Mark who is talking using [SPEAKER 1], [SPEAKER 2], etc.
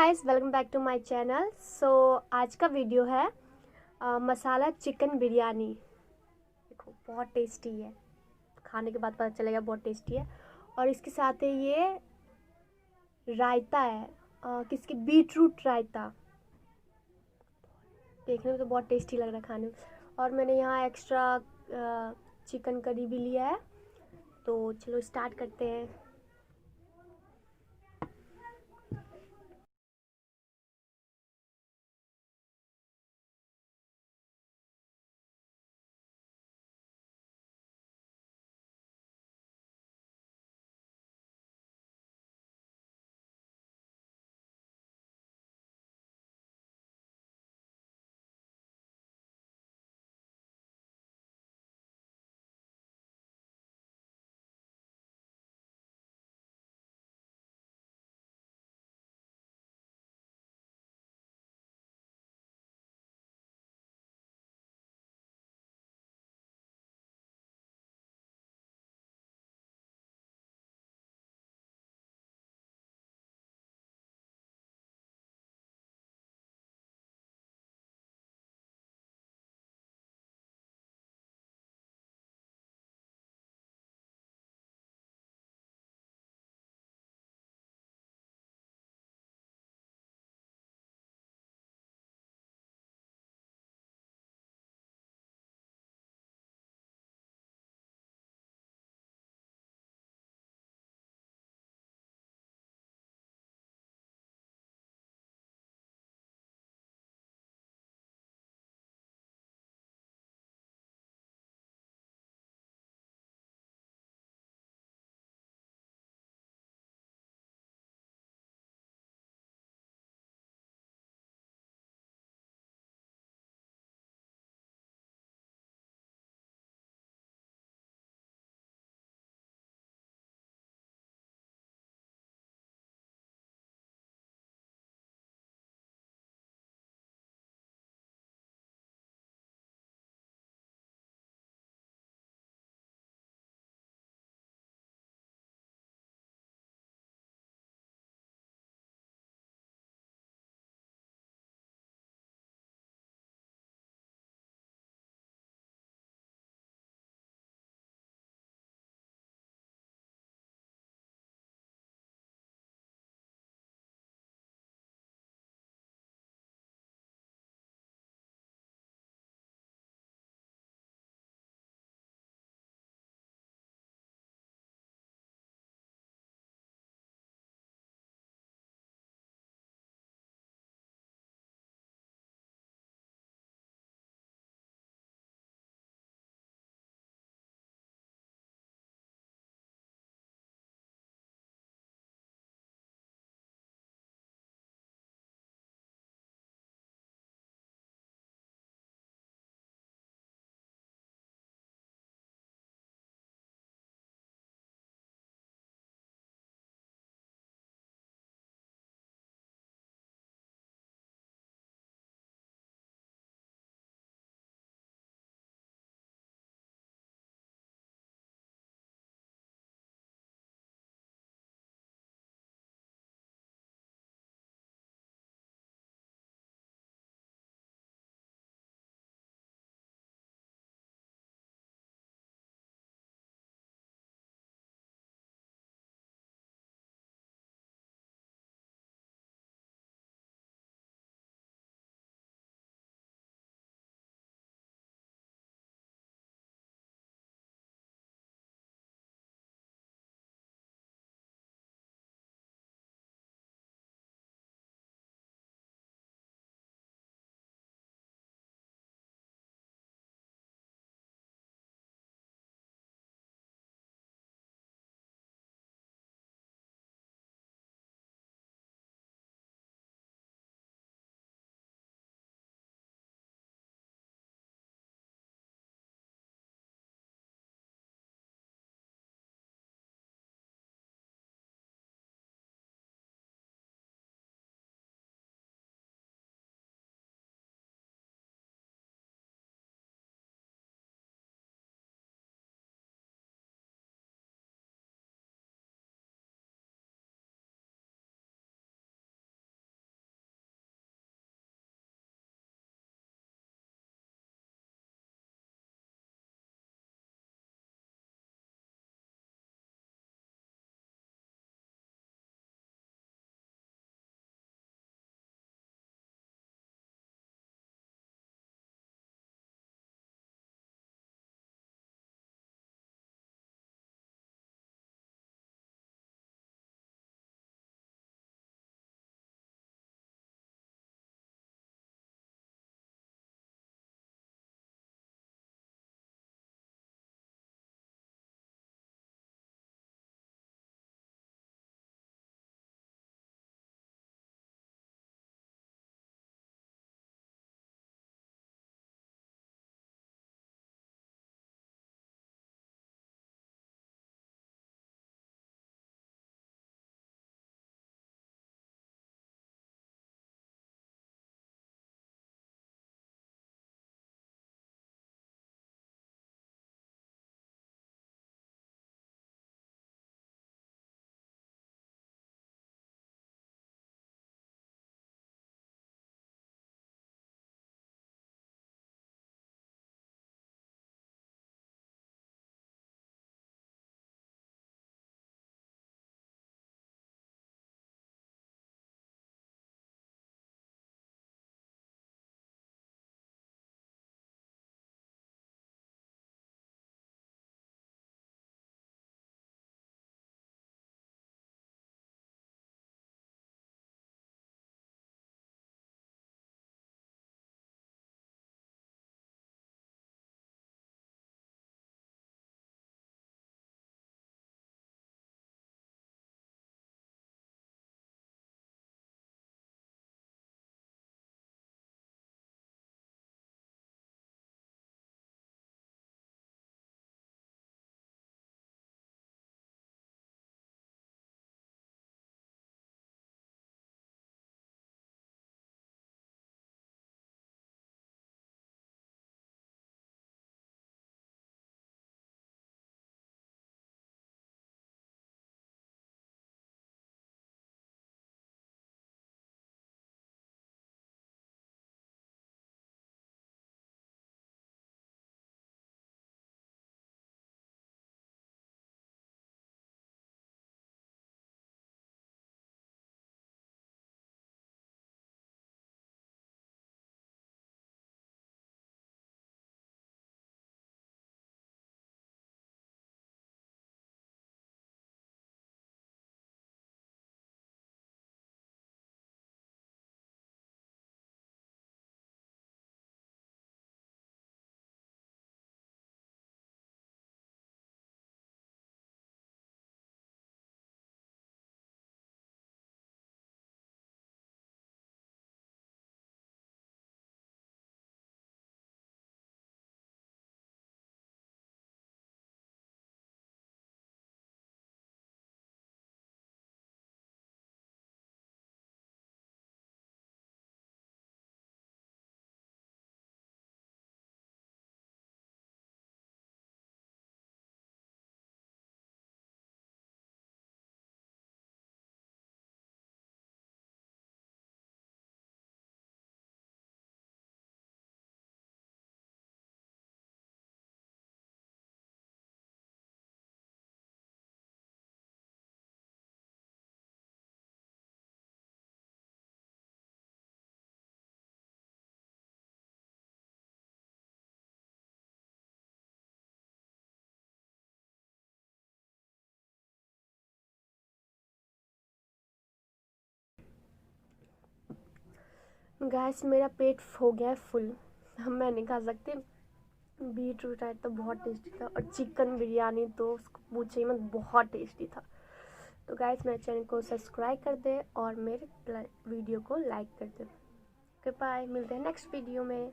[SPEAKER 1] Guys, welcome back to my channel. आज का video है मसाला चिकन बिरयानी। देखो बहुत टेस्टी है, खाने के बाद पता चलेगा बहुत टेस्टी है। और इसके साथ है ये रायता है, किसकी बीट रूट रायता। देखने में तो बहुत टेस्टी लग रहा है खाने में। और मैंने यहाँ एक्स्ट्रा चिकन करी भी लिया है। तो चलो स्टार्ट करते हैं। गैस मेरा पेट हो गया है फुल, हम मैं नहीं खा सकती। बीट रूट आया तो बहुत टेस्टी था, और चिकन बिरयानी तो उसको पूछे ही मत, बहुत टेस्टी था। तो गाइस मेरे चैनल को सब्सक्राइब कर दे और मेरे वीडियो को लाइक कर दे। ओके बाय, मिलते हैं नेक्स्ट वीडियो में।